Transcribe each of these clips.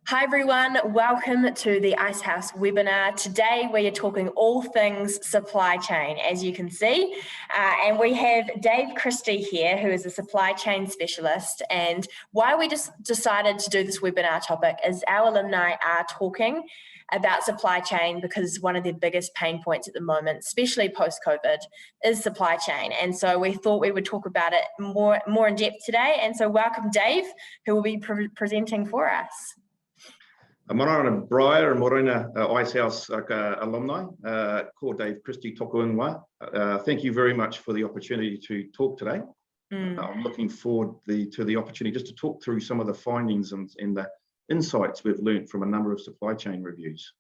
Hi everyone, welcome to the Icehouse webinar. Today we are talking all things supply chain, as you can see, and we have Dave Christie here, who is a supply chain specialist. And why we just decided to do this webinar topic is our alumni are talking about supply chain because one of their biggest pain points at the moment, especially post-COVID, is supply chain. And so we thought we would talk about it more in depth today. And so welcome Dave, who will be presenting for us. Morena Briar and Morena Icehouse alumni, ko Dave Christie toko ingoa. Thank you very much for the opportunity to talk today. I'm looking forward to the opportunity just to talk through some of the findings and the insights we've learned from a number of supply chain reviews.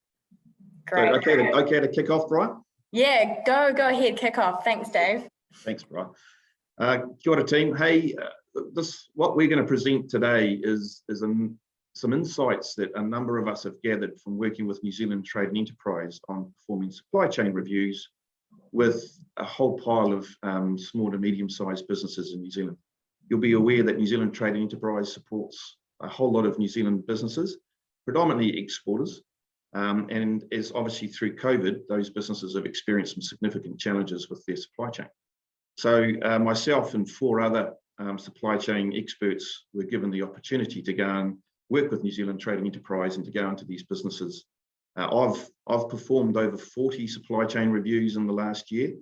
Great. So, okay to kick off, Brian? Yeah, go ahead, kick off. Thanks, Dave. Thanks, Brian. Kia ora team. Hey, what we're going to present today is some insights that a number of us have gathered from working with New Zealand Trade and Enterprise on performing supply chain reviews with a whole pile of small to medium-sized businesses in New Zealand. You'll be aware that New Zealand Trade and Enterprise supports a whole lot of New Zealand businesses, predominantly exporters, and as obviously through COVID, those businesses have experienced some significant challenges with their supply chain. So myself and four other supply chain experts were given the opportunity to go and work with New Zealand Trade and Enterprise and to go into these businesses. I've performed over 40 supply chain reviews in the last year,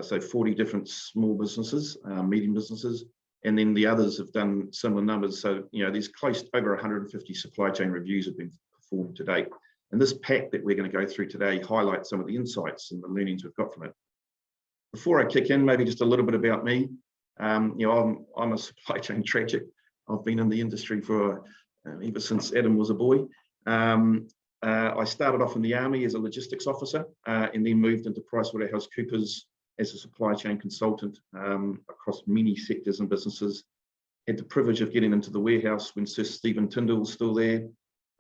so 40 different small businesses, medium businesses, and then the others have done similar numbers. So, you know, there's close to over 150 supply chain reviews have been performed to date. And this pack that we're going to go through today highlights some of the insights and the learnings we've got from it. Before I kick in, maybe just a little bit about me. You know, I'm a supply chain tragic. I've been in the industry for ever since Adam was a boy. I started off in the Army as a logistics officer and then moved into PricewaterhouseCoopers as a supply chain consultant across many sectors and businesses. Had the privilege of getting into the warehouse when Sir Stephen Tyndall was still there,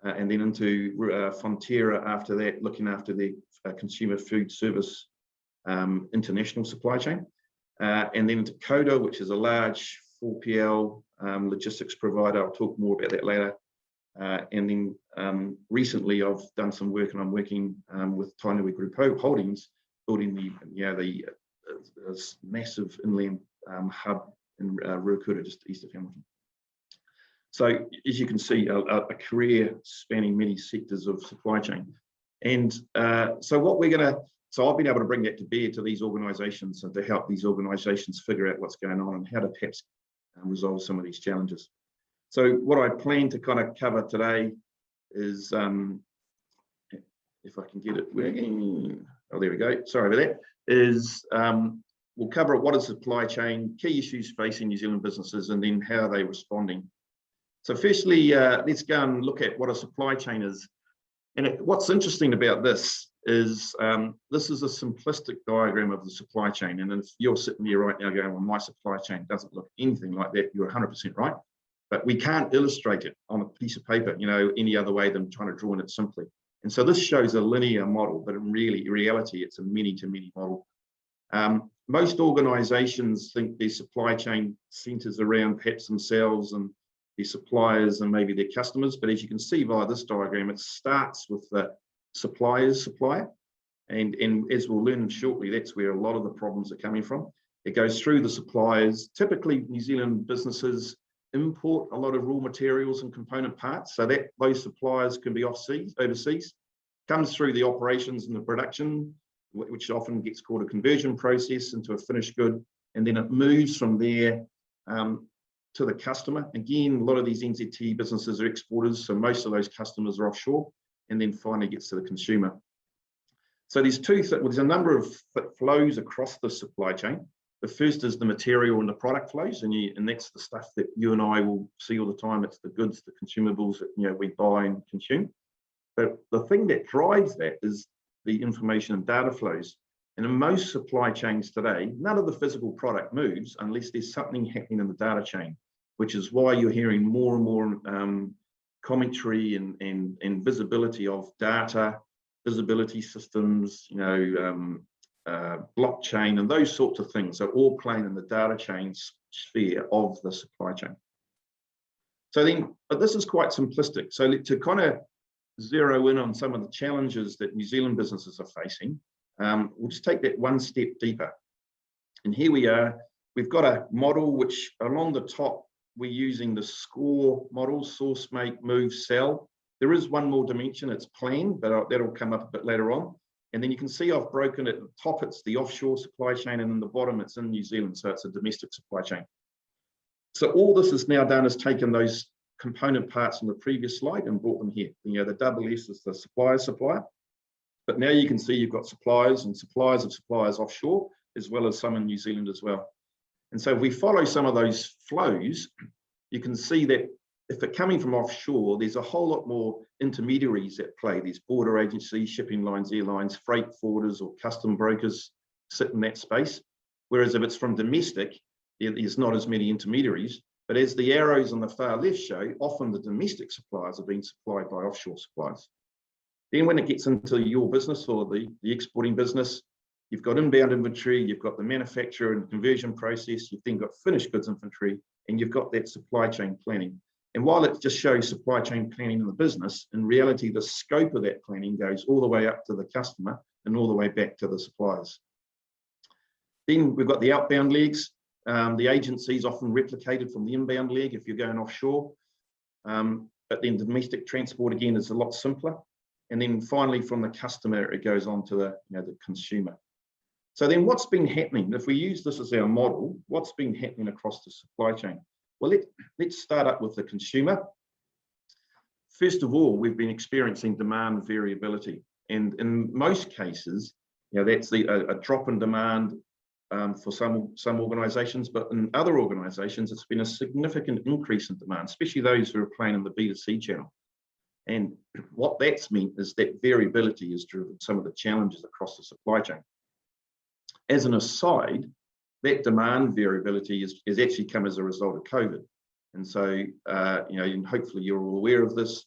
and then into Fonterra after that, looking after the consumer food service international supply chain. And then into Coda, which is a large 4PL logistics provider. I'll talk more about that later. And then recently I've done some work and I'm working with Tainui Group Holdings, building this massive inland hub in Ruakura, just east of Hamilton. So as you can see, a career spanning many sectors of supply chain. And so I've been able to bring that to bear to these organisations and to help these organisations figure out what's going on and how to perhaps resolve some of these challenges. So what I plan to kind of cover today is, if I can get it working, oh, there we go, sorry about that, is we'll cover what is supply chain, key issues facing New Zealand businesses, and then how are they responding. So firstly, let's go and look at what a supply chain is. And what's interesting about this is a simplistic diagram of the supply chain. And if you're sitting there right now going, well, my supply chain doesn't look anything like that, you're 100% right. But we can't illustrate it on a piece of paper, you know, any other way than trying to draw it simply. And so this shows a linear model, but in reality, it's a many-to-many model. Most organizations think their supply chain centers around perhaps themselves and their suppliers and maybe their customers. But as you can see via this diagram, it starts with the supplier's supplier. And as we'll learn shortly, that's where a lot of the problems are coming from. It goes through the suppliers. Typically, New Zealand businesses import a lot of raw materials and component parts, so that those suppliers can be overseas. Comes through the operations and the production, which often gets called a conversion process into a finished good, and then it moves from there to the customer. Again, a lot of these NZTE businesses are exporters, so most of those customers are offshore, and then finally gets to the consumer. So there's a number of flows across the supply chain. The first is the material and the product flows, and that's the stuff that you and I will see all the time. It's the goods, the consumables that we buy and consume. But the thing that drives that is the information and data flows. And in most supply chains today, none of the physical product moves unless there's something happening in the data chain, which is why you're hearing more and more commentary and visibility of data, visibility systems, blockchain and those sorts of things are all playing in the data chain sphere of the supply chain. So then, but this is quite simplistic. So to kind of zero in on some of the challenges that New Zealand businesses are facing, we'll just take that one step deeper. And here we are. We've got a model which along the top, we're using the SCORE model, source, make, move, sell. There is one more dimension, it's plan, but that'll come up a bit later on. And then you can see I've broken it at the top, it's the offshore supply chain, and in the bottom, it's in New Zealand, so it's a domestic supply chain. So all this is now done is taken those component parts from the previous slide and brought them here. You know, the double S is the supplier, but now you can see you've got suppliers and suppliers of suppliers offshore, as well as some in New Zealand as well. And so if we follow some of those flows, you can see that if they're coming from offshore, there's a whole lot more intermediaries at play. There's border agencies, shipping lines, airlines, freight forwarders, or custom brokers sit in that space. Whereas if it's from domestic, there's not as many intermediaries. But as the arrows on the far left show, often the domestic suppliers are being supplied by offshore suppliers. Then when it gets into your business or the exporting business, you've got inbound inventory, you've got the manufacture and conversion process, you've then got finished goods inventory, and you've got that supply chain planning. And while it just shows supply chain planning in the business, in reality, the scope of that planning goes all the way up to the customer and all the way back to the suppliers. Then we've got the outbound legs. The agency is often replicated from the inbound leg if you're going offshore. But then domestic transport, again, is a lot simpler. And then finally, from the customer, it goes on to the consumer. So then what's been happening? If we use this as our model, what's been happening across the supply chain? Well, let's start up with the consumer. First of all, we've been experiencing demand variability. And in most cases, that's a drop in demand for some organizations, but in other organizations, it's been a significant increase in demand, especially those who are playing in the B2C channel. And what that's meant is that variability has driven some of the challenges across the supply chain. As an aside, that demand variability has actually come as a result of COVID. And so, and hopefully you're all aware of this,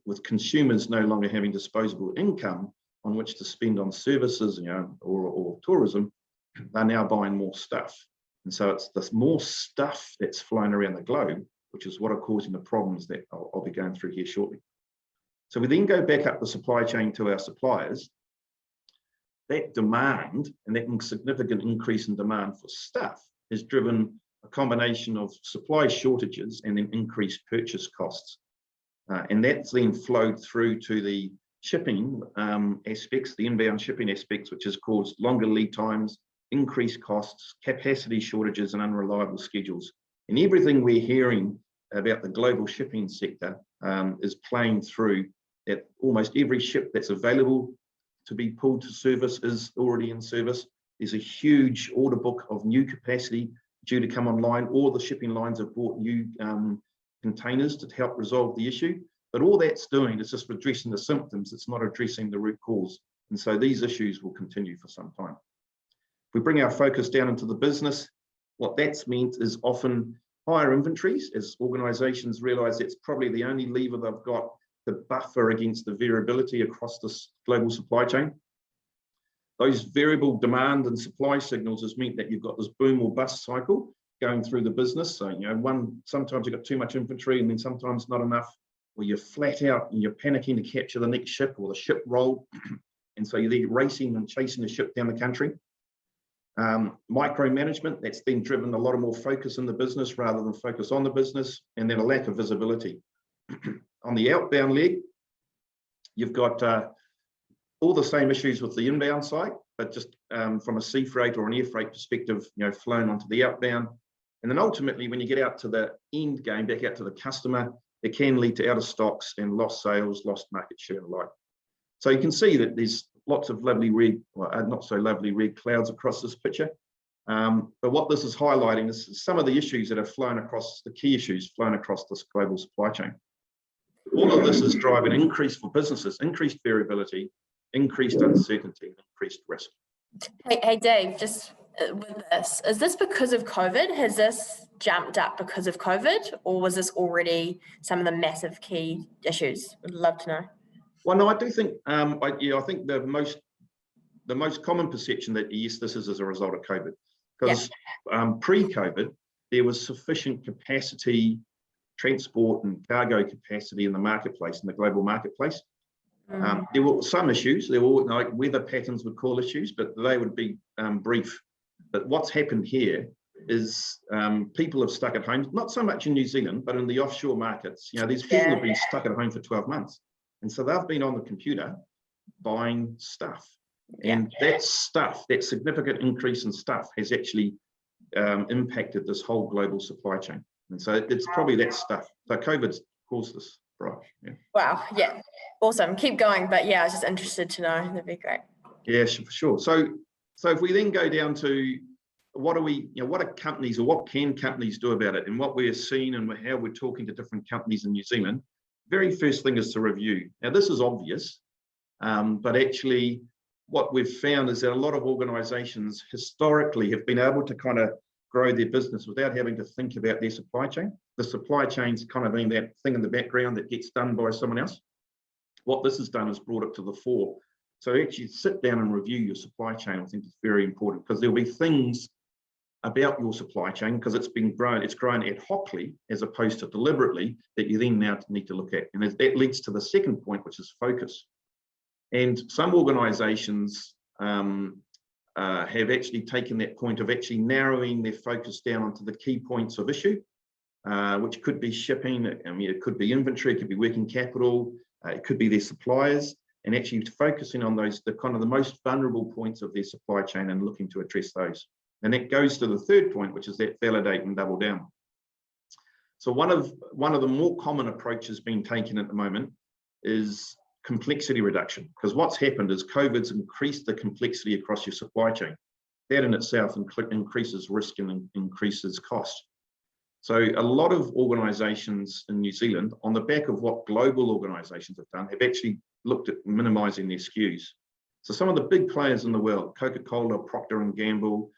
with consumers no longer having disposable income on which to spend on services, or tourism, they're now buying more stuff. And so it's this more stuff that's flying around the globe, which is what are causing the problems that I'll be going through here shortly. So we then go back up the supply chain to our suppliers. That demand and that significant increase in demand for stuff has driven a combination of supply shortages and then increased purchase costs. And that's then flowed through to the shipping aspects, the inbound shipping aspects, which has caused longer lead times, increased costs, capacity shortages, and unreliable schedules. And everything we're hearing about the global shipping sector is playing through that almost every ship that's available to be pulled to service is already in service. There's a huge order book of new capacity due to come online. All the shipping lines have bought new containers to help resolve the issue. But all that's doing is just addressing the symptoms. It's not addressing the root cause. And so these issues will continue for some time. If we bring our focus down into the business, what that's meant is often higher inventories as organizations realize it's probably the only lever they've got to buffer against the variability across this global supply chain. Those variable demand and supply signals has meant that you've got this boom or bust cycle going through the business. So, sometimes you've got too much inventory and then sometimes not enough, or you're flat out and you're panicking to capture the next ship or the ship rolled. And so you're there racing and chasing the ship down the country. Micromanagement, that's then driven a lot of more focus in the business rather than focus on the business, and then a lack of visibility. On the outbound leg, you've got all the same issues with the inbound side, but just from a sea freight or an air freight perspective, flown onto the outbound. And then ultimately, when you get out to the end game, back out to the customer, it can lead to out of stocks and lost sales, lost market share and the like. So you can see that there's lots of lovely red, not so lovely red clouds across this picture. But what this is highlighting is some of the issues that have flown across, the key issues flown across this global supply chain. All of this is driving increase for businesses, increased variability, increased uncertainty, and increased risk. Hey Dave, just with this, is this because of COVID? Has this jumped up because of COVID, or was this already some of the massive key issues? I'd love to know. Well, no, I do think, I think the most common perception that yes, this is as a result of COVID, because pre-COVID there was sufficient capacity, transport and cargo capacity in the marketplace, in the global marketplace. There were some issues, there were like weather patterns would call issues, but they would be brief. But what's happened here is people have stuck at home, not so much in New Zealand, but in the offshore markets. You know, these people have been stuck at home for 12 months. And so they've been on the computer buying stuff. And that stuff, that significant increase in stuff has actually impacted this whole global supply chain. And so it's probably that stuff. So COVID's caused this, right? Yeah. Wow, yeah, awesome. Keep going, but yeah, I was just interested to know. That'd be great. Yeah, for sure. So if we then go down to what are companies, or what can companies do about it, and what we're seeing and how we're talking to different companies in New Zealand, very first thing is to review. Now, this is obvious, but actually what we've found is that a lot of organizations historically have been able to kind of grow their business without having to think about their supply chain. The supply chain's kind of been that thing in the background that gets done by someone else. What this has done is brought it to the fore. So actually sit down and review your supply chain. I think it's very important, because there'll be things about your supply chain, because it's grown ad hocly as opposed to deliberately, that you then now need to look at. And that leads to the second point, which is focus. And some organizations have actually taken that point of actually narrowing their focus down onto the key points of issue, which could be shipping, it could be inventory, it could be working capital, it could be their suppliers, and actually focusing on those, the kind of the most vulnerable points of their supply chain and looking to address those. And that goes to the third point, which is that validate and double down. So one of the more common approaches being taken at the moment is complexity reduction, because what's happened is COVID's increased the complexity across your supply chain. That in itself increases risk and increases cost. So a lot of organizations in New Zealand, on the back of what global organizations have done, have actually looked at minimizing their SKUs. So some of the big players in the world, Coca-Cola, Procter & Gamble,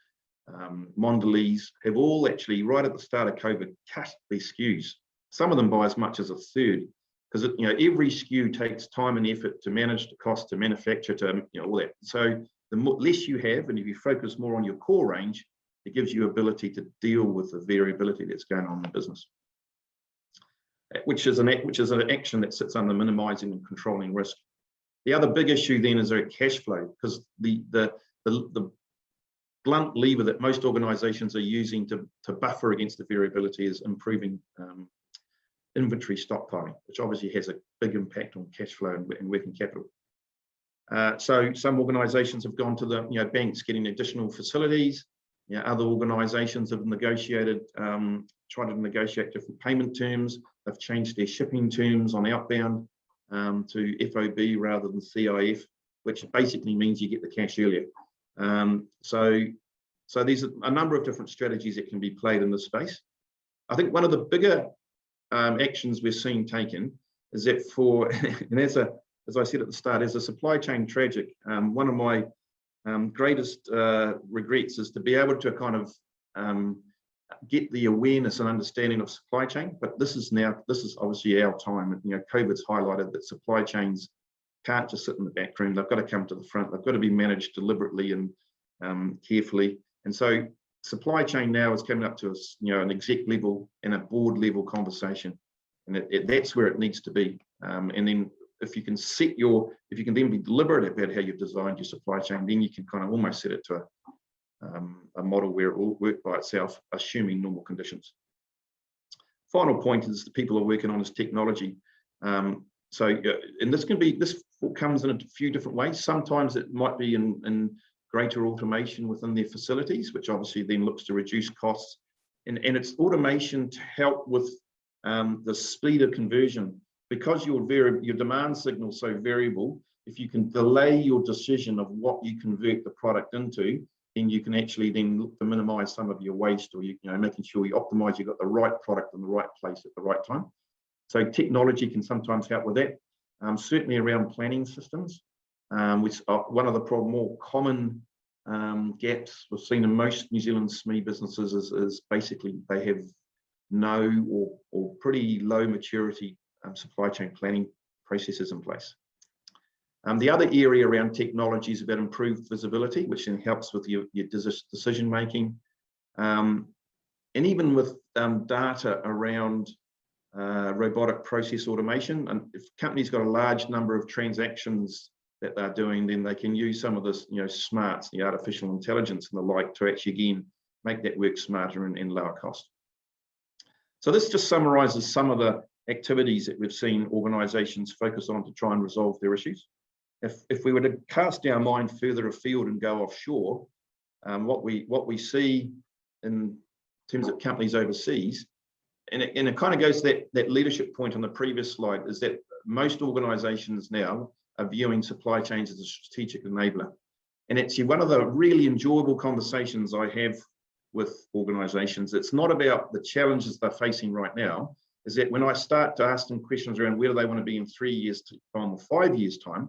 Mondelez, have all actually, right at the start of COVID, cut their SKUs. Some of them by as much as a third, because every SKU takes time and effort to manage, the cost to manufacture, to all that. So the less you have, and if you focus more on your core range, it gives you ability to deal with the variability that's going on in the business, which is an action that sits under minimizing and controlling risk. The other big issue then is their cash flow, because the blunt lever that most organizations are using to buffer against the variability is improving inventory stockpiling, which obviously has a big impact on cash flow and working capital. So some organizations have gone to the banks, getting additional facilities. Other organizations have negotiated, tried to negotiate different payment terms. They've changed their shipping terms on outbound to FOB rather than CIF, which basically means you get the cash earlier. So there's a number of different strategies that can be played in this space. I think one of the bigger actions we're seeing taken is that and as I said at the start, as a supply chain tragic, one of my greatest regrets is to be able to kind of get the awareness and understanding of supply chain. But this is obviously our time. COVID's highlighted that supply chains can't just sit in the back room. They've got to come to the front. They've got to be managed deliberately and carefully. And so supply chain now is coming up to an exec level and a board level conversation, and that's where it needs to be. And then if you can then be deliberate about how you've designed your supply chain, then you can kind of almost set it to a model where it will work by itself, assuming normal conditions. Final point is the people are working on is technology. And this comes in a few different ways. Sometimes it might be in greater automation within their facilities, which obviously then looks to reduce costs. And it's automation to help with the speed of conversion. Because your demand signal is so variable, if you can delay your decision of what you convert the product into, then you can actually then look to minimize some of your waste, or making sure you optimize, you've got the right product in the right place at the right time. So technology can sometimes help with that. Certainly around planning systems, which are one of the more common gaps we've seen in most New Zealand SME businesses is basically they have no or pretty low maturity supply chain planning processes in place. The other area around technology is about improved visibility, which then helps with your decision making, and even with data around robotic process automation. And if a company's got a large number of transactions that they're doing, then they can use some of this, smarts, the artificial intelligence and the like, to actually, again, make that work smarter and lower cost. So this just summarizes some of the activities that we've seen organizations focus on to try and resolve their issues. If we were to cast our mind further afield and go offshore, what we see in terms of companies overseas, and it kind of goes to that leadership point on the previous slide, is that most organizations now are viewing supply chains as a strategic enabler. And actually, one of the really enjoyable conversations I have with organizations, it's not about the challenges they're facing right now, is that when I start to ask them questions around where do they want to be in 3 years' time or 5 years' time,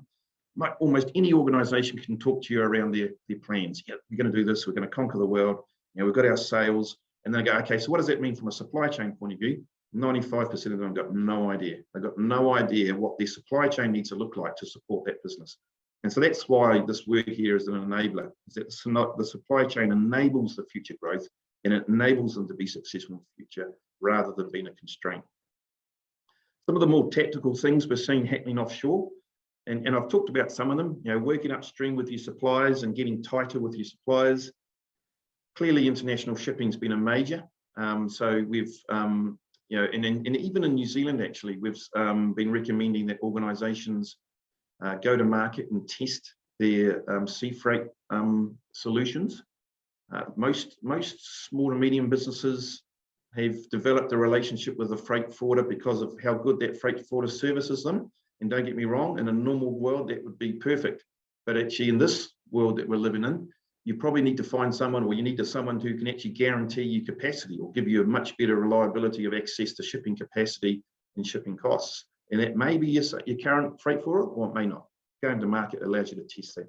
almost any organization can talk to you around their plans. Yeah, we're going to do this, we're going to conquer the world, we've got our sales, and they go, okay, so what does that mean from a supply chain point of view? 95% of them have got no idea. They've got no idea what their supply chain needs to look like to support that business. And so that's why this work here is an enabler, is that the supply chain enables the future growth, and it enables them to be successful in the future rather than being a constraint. Some of the more tactical things we're seeing happening offshore, and I've talked about some of them, working upstream with your suppliers and getting tighter with your suppliers. Clearly, international shipping's been a major. So we've, and even in New Zealand, actually, we've been recommending that organisations go to market and test their sea freight solutions. Most small and medium businesses have developed a relationship with a freight forwarder because of how good that freight forwarder services them. And don't get me wrong, in a normal world, that would be perfect. But actually, in this world that we're living in, you probably need to find someone, or you need someone who can actually guarantee you capacity or give you a much better reliability of access to shipping capacity and shipping costs. And that may be your current freight forwarder, or it may not. Going to market allows you to test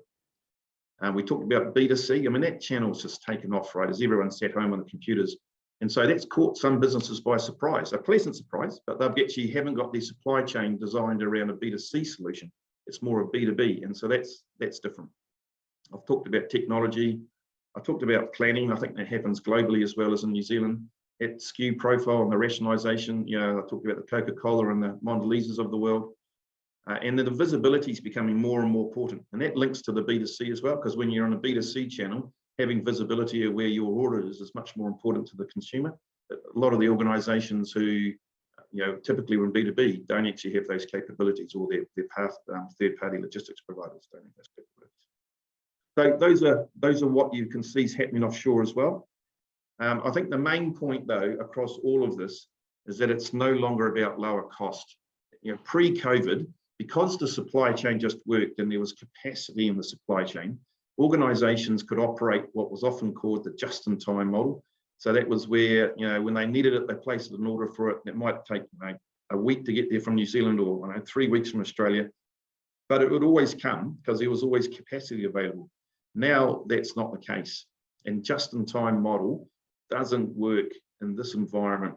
that. We talked about B2C. I mean, that channel's just taken off, right, as everyone sat home on the computers. And so that's caught some businesses by surprise, a pleasant surprise, but they actually haven't got their supply chain designed around a B2C solution. It's more a B2B, and so that's different. I've talked about technology. I talked about planning. I think that happens globally as well as in New Zealand. That SKU profile and the rationalisation. I talked about the Coca-Cola and the Mondeleses of the world. And then the visibility is becoming more and more important. And that links to the B2C as well, because when you're on a B2C channel, having visibility of where your order is much more important to the consumer. A lot of the organisations who, typically in B2B don't actually have those capabilities, or their third-party logistics providers don't have those capabilities. So those are what you can see is happening offshore as well. I think the main point, though, across all of this is that it's no longer about lower cost. Pre-COVID, because the supply chain just worked and there was capacity in the supply chain, organisations could operate what was often called the just-in-time model. So that was where, when they needed it, they placed an order for it. It might take a week to get there from New Zealand, or 3 weeks from Australia, but it would always come because there was always capacity available. Now that's not the case, and just-in-time model doesn't work in this environment.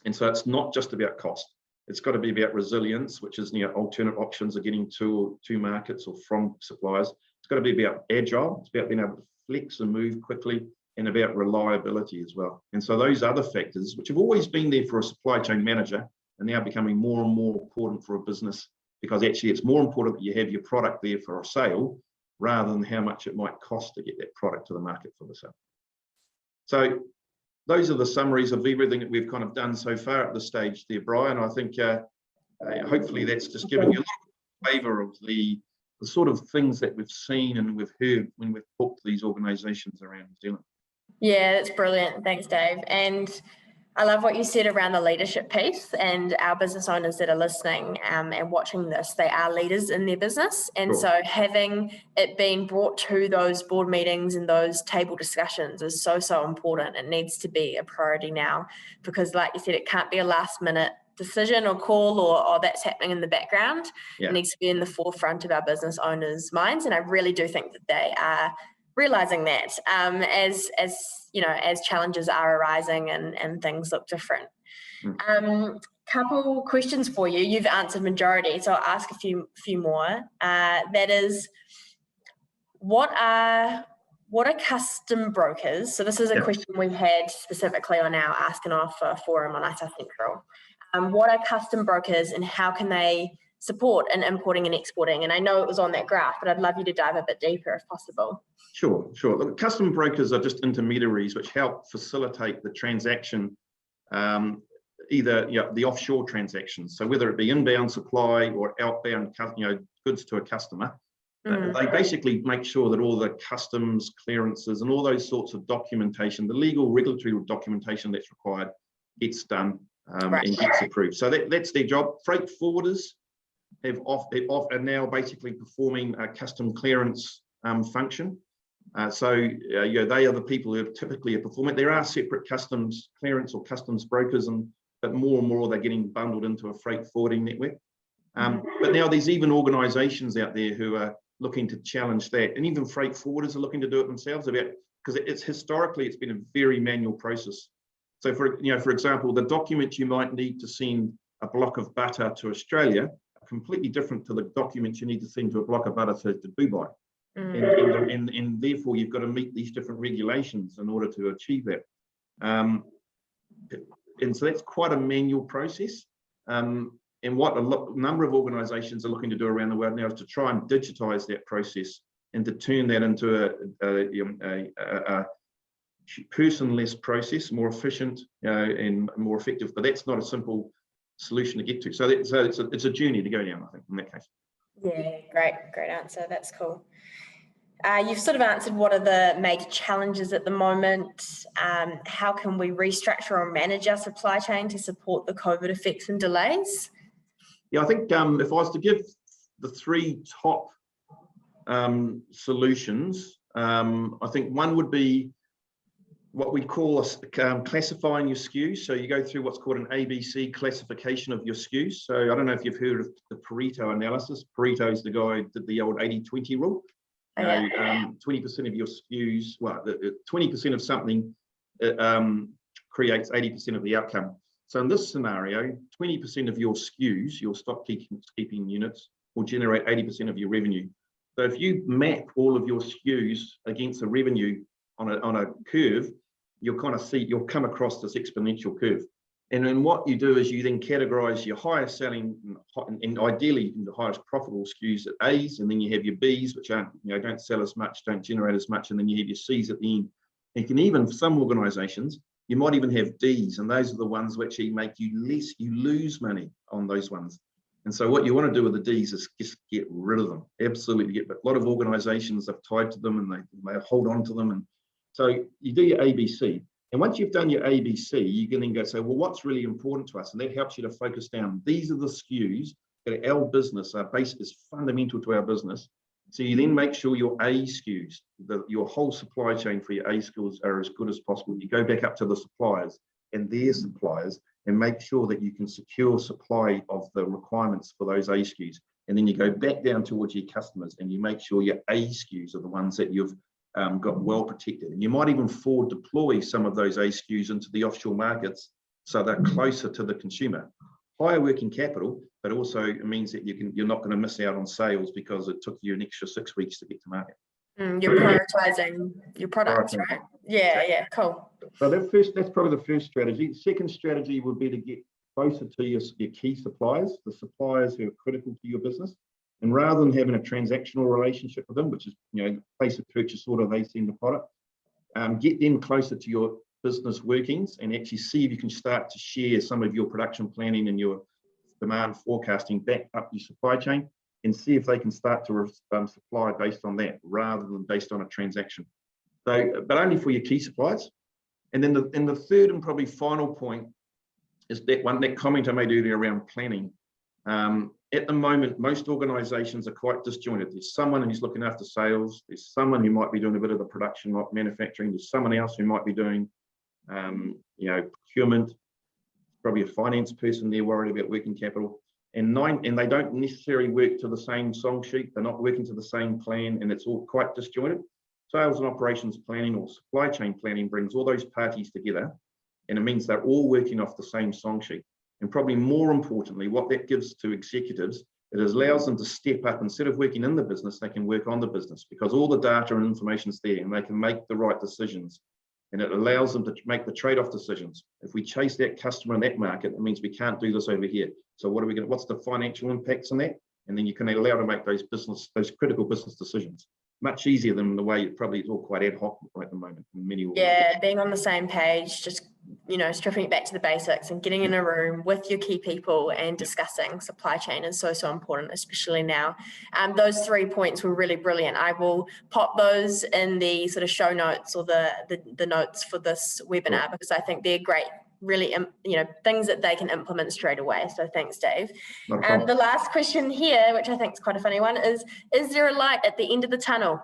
And so it's not just about cost. It's got to be about resilience, which is alternate options of getting to markets or from suppliers. It's got to be about agile. It's about being able to flex and move quickly, and about reliability as well. And so those other factors, which have always been there for a supply chain manager, are now becoming more and more important for a business, because actually it's more important that you have your product there for a sale rather than how much it might cost to get that product to the market for the sale. So those are the summaries of everything that we've kind of done so far at this stage there, Brian. I think hopefully that's just given you a little flavour of the sort of things that we've seen and we've heard when we've talked to these organisations around New Zealand. Yeah, that's brilliant. Thanks, Dave. And I love what you said around the leadership piece, and our business owners that are listening and watching this, they are leaders in their business. And Sure. So having it being brought to those board meetings and those table discussions is so important. It needs to be a priority now, because like you said, it can't be a last minute decision or call or that's happening in the background. Yeah. It needs to be in the forefront of our business owners' minds. And I really do think that they are realizing that as challenges are arising and things look different. Couple questions for you. You've answered majority, so I'll ask a few more. That is, what are custom brokers? So this is a question we had specifically on our Ask and Offer forum on Icehouse Central. What are custom brokers and how can they support in importing and exporting? And I know it was on that graph, but I'd love you to dive a bit deeper if possible. Sure. Look, custom brokers are just intermediaries which help facilitate the transaction, either the offshore transactions. So whether it be inbound supply or outbound, goods to a customer, they basically make sure that all the customs clearances and all those sorts of documentation, the legal regulatory documentation that's required, gets done and gets approved. So that's their job. Freight forwarders are now basically performing a custom clearance function. They are the people who typically are performing. There are separate customs clearance or customs brokers, but more and more they're getting bundled into a freight forwarding network. But now there's even organisations out there who are looking to challenge that, and even freight forwarders are looking to do it themselves, because it's historically been a very manual process. So for example, the documents you might need to send a block of butter to Australia are completely different to the documents you need to send to a block of butter to Dubai. And therefore you've got to meet these different regulations in order to achieve that. And so that's quite a manual process. And what a number of organisations are looking to do around the world now is to try and digitise that process and to turn that into a personless process, more efficient and more effective. But that's not a simple solution to get to. So it's a journey to go down, I think, in that case. Yeah, great answer. That's cool. You've sort of answered what are the major challenges at the moment. How can we restructure or manage our supply chain to support the COVID effects and delays? Yeah, I think if I was to give the three top solutions, I think one would be what we call classifying your SKUs. So you go through what's called an ABC classification of your SKUs. So I don't know if you've heard of the Pareto analysis. Pareto is the guy who did the old 80-20 rule. 20% of your SKUs, 20% of something creates 80% of the outcome. So in this scenario, 20% of your SKUs, your stock keeping units, will generate 80% of your revenue. So if you map all of your SKUs against the revenue on a curve, you'll come across this exponential curve. And then what you do is you then categorize your highest selling and ideally the highest profitable SKUs at A's, and then you have your B's, which aren't, don't sell as much, don't generate as much, and then you have your C's at the end. And you can even, some organizations, you might even have D's, and those are the ones which make you lose money on those ones. And so what you want to do with the D's is just get rid of them, absolutely. But a lot of organizations have tied to them and they hold on to them. And so you do your ABC. And once you've done your ABC, you can then go say, well, what's really important to us? And that helps you to focus down. These are the SKUs that our business, our base is fundamental to our business. So you then make sure your A SKUs, your whole supply chain for your A SKUs are as good as possible. You go back up to the suppliers and their suppliers and make sure that you can secure supply of the requirements for those A SKUs. And then you go back down towards your customers and you make sure your A SKUs are the ones that you've got well protected. And you might even forward deploy some of those A SKUs into the offshore markets so they're closer to the consumer. Higher working capital, but also it means that you're not going to miss out on sales because it took you an extra 6 weeks to get to market. You're prioritizing your products, right? Yeah, cool. So that's probably the first strategy. The second strategy would be to get closer to your key suppliers, the suppliers who are critical to your business. And rather than having a transactional relationship with them, which is, place a purchase order, they send the product, get them closer to your business workings and actually see if you can start to share some of your production planning and your demand forecasting back up your supply chain and see if they can start to supply based on that rather than based on a transaction. So, but only for your key suppliers. And then the third and probably final point is that comment I made earlier around planning. At the moment, most organizations are quite disjointed. There's someone who's looking after sales. There's someone who might be doing a bit of the production, like manufacturing. There's someone else who might be doing, procurement. Probably a finance person there worried about working capital. And they don't necessarily work to the same song sheet. They're not working to the same plan, and it's all quite disjointed. Sales and operations planning or supply chain planning brings all those parties together, and it means they're all working off the same song sheet. And probably more importantly, what that gives to executives, it allows them to step up. Instead of working in the business, they can work on the business because all the data and information is there and they can make the right decisions and it allows them to make the trade-off decisions. If we chase that customer in that market, it means we can't do this over here. So what's the financial impacts on that? And then you can allow to make those critical business decisions. Much easier than the way it probably is all quite ad hoc at the moment in many organizations. Yeah, being on the same page, just, stripping it back to the basics and getting in a room with your key people and discussing supply chain is so, so important, especially now. Those 3 points were really brilliant. I will pop those in the sort of show notes or the notes for this webinar, because I think they're great, really, things that they can implement straight away. So thanks, Dave. And the last question here, which I think is quite a funny one, is there a light at the end of the tunnel?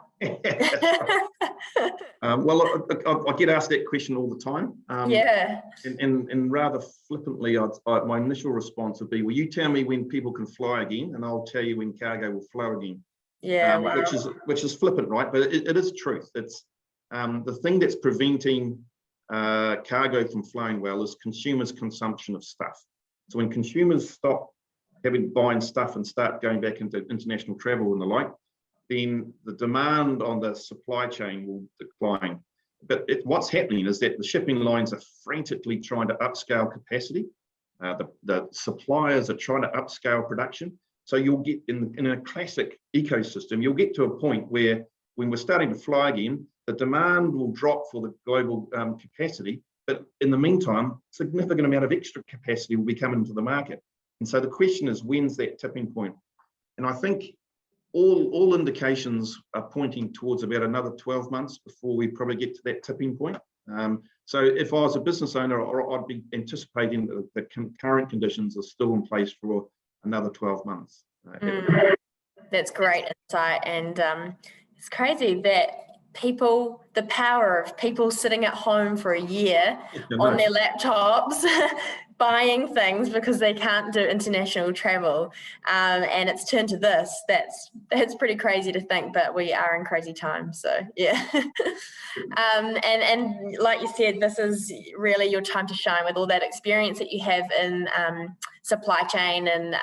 Well, I get asked that question all the time. Yeah. And rather flippantly, my initial response would be, well, you tell me when people can fly again, and I'll tell you when cargo will flow again. Yeah, wow. Which is flippant, right? But it is truth. It's the thing that's preventing cargo from flowing well is consumers' consumption of stuff. So when consumers stop buying stuff and start going back into international travel and the like, then the demand on the supply chain will decline. But what's happening is that the shipping lines are frantically trying to upscale capacity. The suppliers are trying to upscale production. So you'll get in a classic ecosystem, you'll get to a point where when we're starting to fly again, the demand will drop for the global capacity, but in the meantime, a significant amount of extra capacity will be coming into the market. And so the question is, when's that tipping point? And I think all indications are pointing towards about another 12 months before we probably get to that tipping point. So if I was a business owner, I'd be anticipating that the current conditions are still in place for another 12 months. That's great insight. And it's crazy that the power of people sitting at home for a year on their laptops buying things because they can't do international travel, and it's turned to this. That's pretty crazy to think, but we are in crazy times. So yeah. And like you said, this is really your time to shine with all that experience that you have in supply chain and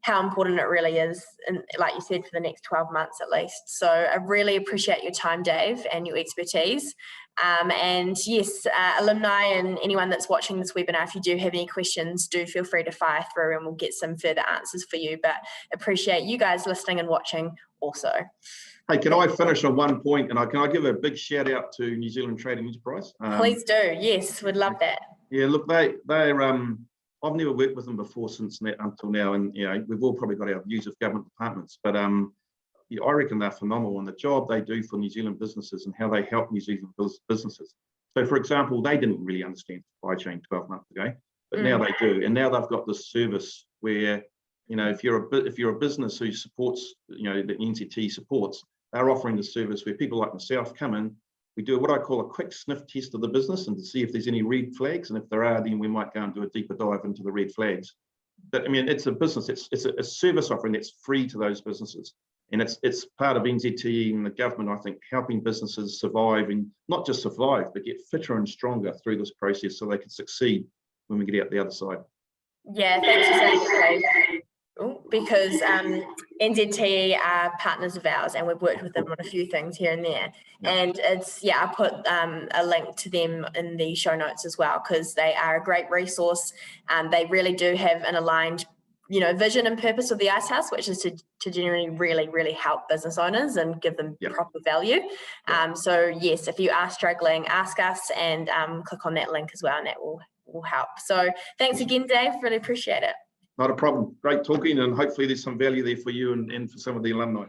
how important it really is, and like you said, for the next 12 months at least. So I really appreciate your time, Dave, and your expertise. And yes, alumni and anyone that's watching this webinar, if you do have any questions, do feel free to fire through and we'll get some further answers for you. But appreciate you guys listening and watching also. Hey, can I finish on one point? And can I give a big shout out to New Zealand Trade and Enterprise? Please do. Yes, we'd love that. Yeah, look, they're I've never worked with them before until now, and we've all probably got our views of government departments, but I reckon they're phenomenal in the job they do for New Zealand businesses and how they help New Zealand businesses. So, for example, they didn't really understand supply chain 12 months ago, but now they do, and now they've got this service where if you're a business who supports the NZTE supports, they're offering the service where people like myself come in. We do what I call a quick sniff test of the business and to see if there's any red flags. And if there are, then we might go and do a deeper dive into the red flags. But I mean, it's a business, it's a service offering that's free to those businesses. And it's part of NZTE and the government, I think, helping businesses survive, and not just survive, but get fitter and stronger through this process so they can succeed when we get out the other side. Yeah, thanks for saying that, Dave. Because NZTE are partners of ours and we've worked with them on a few things here and there. And I put a link to them in the show notes as well, because they are a great resource. They really do have an aligned vision and purpose of the Icehouse, which is to generally really, really help business owners and give them proper value. So yes, if you are struggling, ask us and click on that link as well, and that will help. So thanks again, Dave, really appreciate it. Not a problem. Great talking, and hopefully there's some value there for you and for some of the alumni.